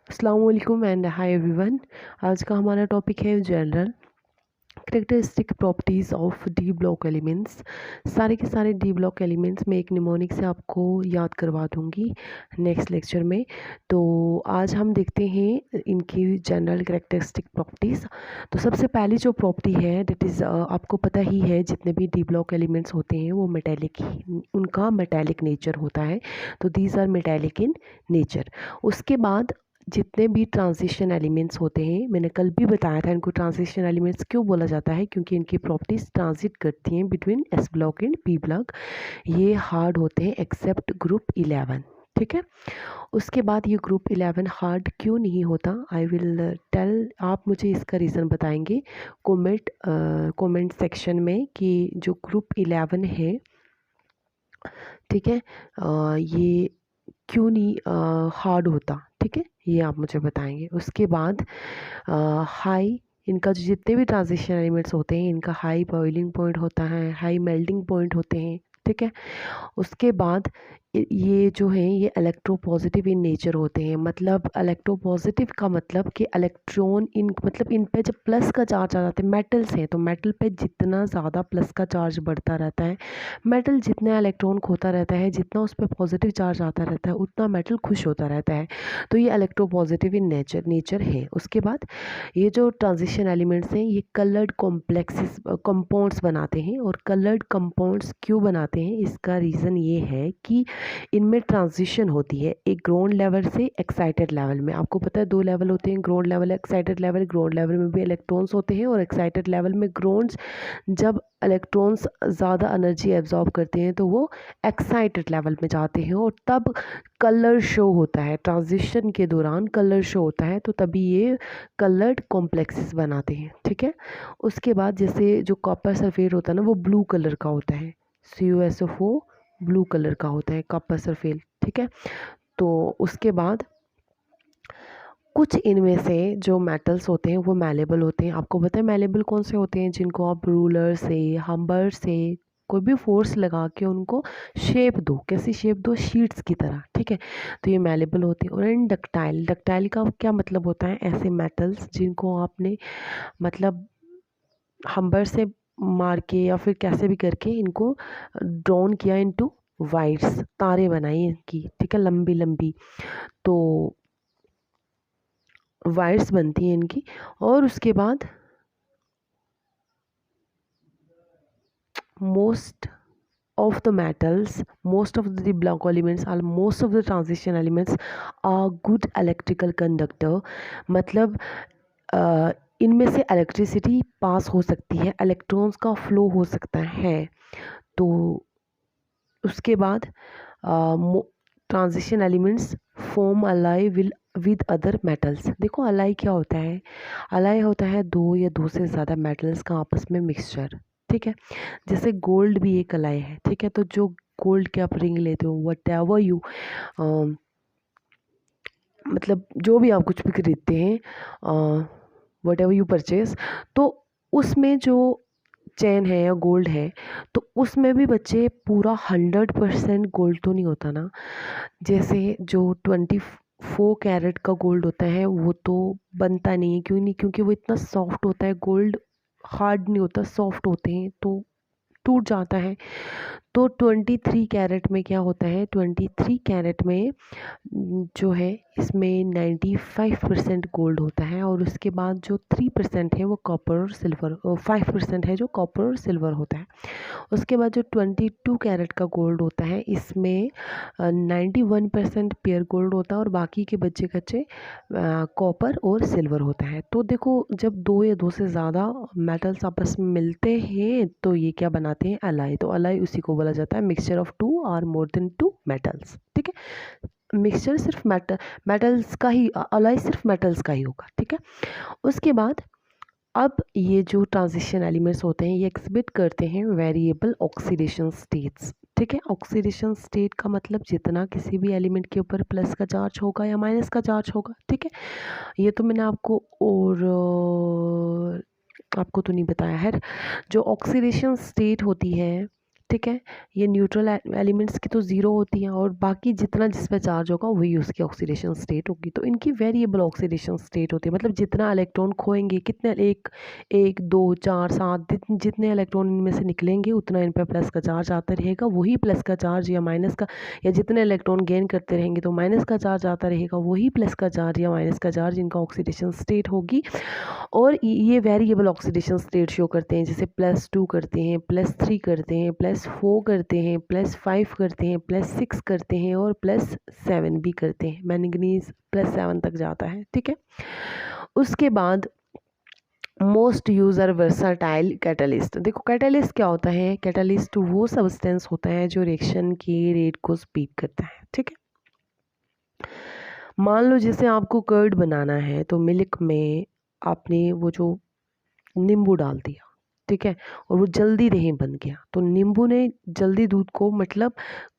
अस्सलाम वालेकुम and hi everyone. आज का हमारा टॉपिक है general characteristic properties of D block elements. सारे के सारे डी ब्लॉक एलिमेंट्स मैं एक निमोनिक से आपको याद करवा दूंगी नेक्स्ट लेक्चर में। तो आज हम देखते हैं इनकी जनरल करेक्टरिस्टिक प्रॉपर्टीज़। तो सबसे पहली जो प्रॉपर्टी है दैट इज़ आपको पता ही है, जितने भी डी ब्लॉक एलिमेंट्स होते हैं वो मेटेलिक ही उनका मेटेलिक नेचर होता है। तो these are metallic in nature. उसके बाद जितने भी ट्रांजिशन एलिमेंट्स होते हैं, मैंने कल भी बताया था इनको ट्रांजिशन एलिमेंट्स क्यों बोला जाता है, क्योंकि इनकी प्रॉपर्टीज ट्रांजिट करती हैं between S block and P block. ये हार्ड होते हैं एक्सेप्ट ग्रुप 11। ठीक है। उसके बाद ये ग्रुप 11 हार्ड क्यों नहीं होता, आई विल टेल। आप मुझे इसका रीज़न बताएंगे कमेंट सेक्शन में कि जो ग्रुप 11 है, ठीक है, ये क्यों नहीं हार्ड होता। ठीक है, ये आप मुझे बताएंगे। उसके बाद हाई, इनका जो जितने भी ट्रांजिशन एलिमेंट्स होते हैं इनका हाई बॉइलिंग पॉइंट होता है, हाई मेल्टिंग पॉइंट होते हैं। ठीक है। उसके बाद ये जो है ये इलेक्ट्रोपॉजिटिव इन नेचर होते हैं। मतलब इलेक्ट्रोपॉजिटिव का मतलब कि इलेक्ट्रॉन इन मतलब इन पे जब प्लस का चार्ज आ जाता है, मेटल्स हैं तो मेटल पे जितना ज़्यादा प्लस का चार्ज बढ़ता रहता है, मेटल जितना इलेक्ट्रॉन खोता रहता है, जितना उस पर पॉजिटिव चार्ज आता रहता है उतना मेटल खुश होता रहता है। तो ये इलेक्ट्रोपॉजिटिव इन नेचर है। उसके बाद ये जो ट्रांजिशन एलिमेंट्स हैं ये कलर्ड कॉम्प्लेक्सेस कंपाउंड्स बनाते हैं। और कलर्ड कंपाउंड्स क्यों बनाते हैं, इसका रीज़न ये है कि इनमें ट्रांजिशन होती है एक ग्राउंड लेवल से एक्साइटेड लेवल में। आपको पता है दो लेवल होते हैं, ground level, excited level. Ground level में भी इलेक्ट्रॉन्स होते हैं और एक्साइटेड लेवल में ग्राउंड्स जब इलेक्ट्रॉन्स ज़्यादा एनर्जी एब्जॉर्ब करते हैं तो वो एक्साइटेड लेवल में जाते हैं और तब कलर शो होता है। ट्रांजिशन के दौरान कलर शो होता है, तो तभी ये कलर्ड कॉम्प्लेक्सेस बनाते हैं। ठीक है। उसके बाद जैसे जो कॉपर सल्फेट होता है ना, वो ब्लू कलर का होता है। CuSO4 ब्लू कलर का होता है कॉपर सल्फेट। ठीक है। तो उसके बाद कुछ इनमें से जो मेटल्स होते हैं वो मैलेबल होते हैं। आपको पता है मैलेबल कौन से होते हैं, जिनको आप रूलर से, हम्बर से कोई भी फोर्स लगा के उनको शेप दो। कैसी शेप दो, शीट्स की तरह। ठीक है। तो ये मैलेबल होते हैं। और इन डक्टाइल, डक्टाइल का क्या मतलब होता है, ऐसे मेटल्स जिनको आपने मतलब हम्बर से मार के या फिर कैसे भी करके इनको ड्रॉन किया इनटू वाइट्स, तारे बनाई इनकी। ठीक है, लंबी लंबी तो वायर्स बनती हैं इनकी। और उसके बाद most of the metals, most of the block elements or most of the transition elements are good electrical conductor। मतलब इनमें से इलेक्ट्रिसिटी पास हो सकती है, इलेक्ट्रॉन्स का फ्लो हो सकता है। तो उसके बाद transition elements form alloy with other metals. देखो अलाई क्या होता है, अलाई होता है दो या दो से ज़्यादा मेटल्स का आपस में मिक्सचर। ठीक है। जैसे गोल्ड भी एक अलाई है। ठीक है। तो जो गोल्ड के आप रिंग लेते हो, वट एवर यू मतलब जो भी आप कुछ भी खरीदते हैं, वट एवर यू परचेज, तो उसमें जो चैन है या गोल्ड है, तो उसमें भी बच्चे पूरा 100% गोल्ड तो नहीं होता ना। जैसे जो 24 कैरेट का गोल्ड होता है वो तो बनता नहीं है। क्यों नहीं, क्योंकि वो इतना सॉफ्ट होता है। गोल्ड हार्ड नहीं होता, सॉफ्ट होते हैं तो टूट जाता है। तो 23 कैरेट में क्या होता है, 23 कैरेट में जो है इसमें 95% गोल्ड होता है। और उसके बाद जो 3% है वो कॉपर और सिल्वर, 5% है जो कॉपर और सिल्वर होता है। उसके बाद जो 22 कैरेट का गोल्ड होता है इसमें 91% प्योर गोल्ड होता है और बाकी के बच्चे कच्चे कॉपर और सिल्वर होता है। तो देखो जब दो या दो से ज़्यादा मेटल्स आपस में मिलते हैं तो ये क्या बनाते हैं, अलाई। तो अलाई उसी को बोला जाता है मिक्सचर ऑफ टू और मोर देन टू मेटल्स। ठीक है। मिक्सचर सिर्फ मेटल्स का ही, अलाई सिर्फ मेटल्स का ही होगा। ठीक है। उसके बाद अब ये जो ट्रांजिशन एलिमेंट्स होते हैं ये एक्सिबिट करते हैं वेरिएबल ऑक्सीडेशन स्टेट्स। ठीक है। ऑक्सीडेशन स्टेट का मतलब जितना किसी भी एलिमेंट के ऊपर प्लस का चार्ज होगा या माइनस का चार्ज होगा। ठीक है। ये तो मैंने आपको और आपको तो नहीं बताया है। जो ऑक्सीडेशन स्टेट होती है ठीक है। ये न्यूट्रल एलिमेंट्स की तो ज़ीरो होती हैं और बाकी जितना जिस पे चार्ज होगा वही उसकी ऑक्सीडेशन स्टेट होगी। तो इनकी वेरिएबल ऑक्सीडेशन स्टेट होती है, मतलब जितना इलेक्ट्रॉन खोएंगे, कितने एक 2 4 7 जितने इलेक्ट्रॉन इनमें से निकलेंगे उतना इन पर प्लस का चार्ज आता रहेगा, वही प्लस का चार्ज या माइनस का, या जितने इलेक्ट्रॉन गेन करते रहेंगे तो माइनस का चार्ज आता रहेगा, वही प्लस का चार्ज या माइनस का चार्ज इनका ऑक्सीडेशन स्टेट होगी। और ये वेरिएबल ऑक्सीडेशन स्टेट शो करते हैं, जैसे +2 करते हैं, +3 करते हैं, +4 करते हैं, +5 करते हैं, +6 करते हैं और +7 भी करते हैं। मैंगनीज +7 तक जाता है, ठीक है। उसके बाद मोस्ट यूज़र वर्साटाइल कैटलिस्ट। देखो कैटलिस्ट क्या होता है, कैटलिस्ट वो सब्सटेंस होता है जो रिएक्शन के रेट को स्पीड करता है, ठीक है। मान लो जैसे आपको कर्ड बनाना है तो मिल्क में आपने वो जो नींबू डाल दिया, ठीक है, और वो जल्दी दही बन गया, तो नींबू ने जल्दी दूध को मतलब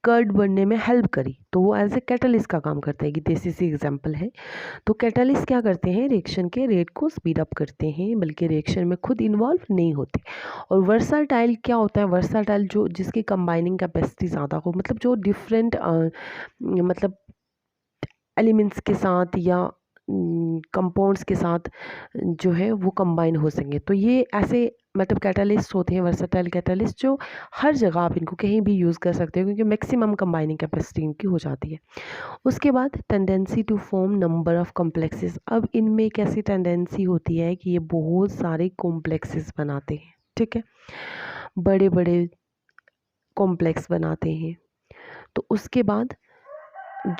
कर्ड बनने में हेल्प करी, तो वो एज ए कैटलिस्ट का काम करता है। कि देसी सी एग्जांपल है। तो कैटलिस्ट क्या करते हैं, रिएक्शन के रेट को स्पीड अप करते हैं, बल्कि रिएक्शन में खुद इन्वॉल्व नहीं होते। और वर्साटाइल क्या होता है, वर्साटाइल जो जिसकी कंबाइनिंग कैपेसिटी ज़्यादा हो, मतलब जो डिफरेंट मतलब एलिमेंट्स के साथ या कंपाउंड्स के साथ जो है वो कंबाइन हो सकें। तो ये ऐसे मतलब कैटलिस्ट होते हैं, वर्सटाइल कैटलिस्ट, जो हर जगह आप इनको कहीं भी यूज़ कर सकते हो क्योंकि मैक्सिमम कंबाइनिंग कैपेसिटी इनकी हो जाती है। उसके बाद tendency to form number of complexes. अब इनमें एक ऐसी टेंडेंसी होती है कि ये बहुत सारे कॉम्प्लेक्सेस बनाते हैं, ठीक है, बड़े बड़े कॉम्प्लेक्स बनाते हैं। तो उसके बाद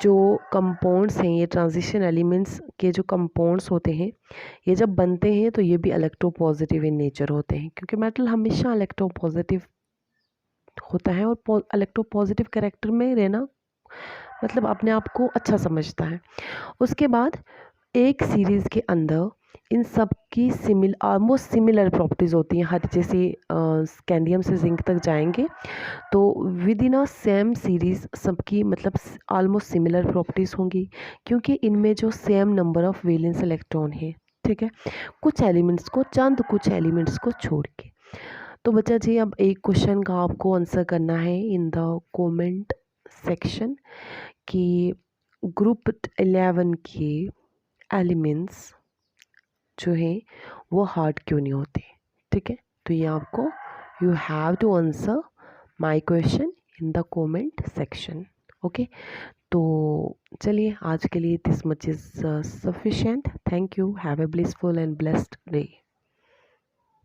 जो कंपाउंड्स हैं, ये ट्रांजिशन एलिमेंट्स के जो कंपाउंड्स होते हैं, ये जब बनते हैं तो ये भी इलेक्ट्रोपॉजिटिव इन नेचर होते हैं, क्योंकि मेटल हमेशा इलेक्ट्रोपॉजिटिव होता है और इलेक्ट्रोपॉजिटिव कैरेक्टर में रहना मतलब अपने आप को अच्छा समझता है। उसके बाद एक सीरीज़ के अंदर इन सब की ऑलमोस्ट सिमिलर प्रॉपर्टीज़ होती हैं। हर जैसे स्कैंडियम से जिंक तक जाएंगे तो with in a same series सबकी मतलब ऑलमोस्ट सिमिलर प्रॉपर्टीज़ होंगी, क्योंकि इनमें जो same number of valence electron है, ठीक है, कुछ एलिमेंट्स को कुछ एलिमेंट्स को छोड़ के। तो बच्चा जी अब एक क्वेश्चन का आपको आंसर करना है इन द कमेंट सेक्शन कि ग्रुप 11 के एलिमेंट्स जो हैं वो हार्ड क्यों नहीं होते, ठीक है। तो ये आपको you have to answer my question in the comment section, okay. तो चलिए आज के लिए this much is sufficient. Thank you, have a blissful and blessed day.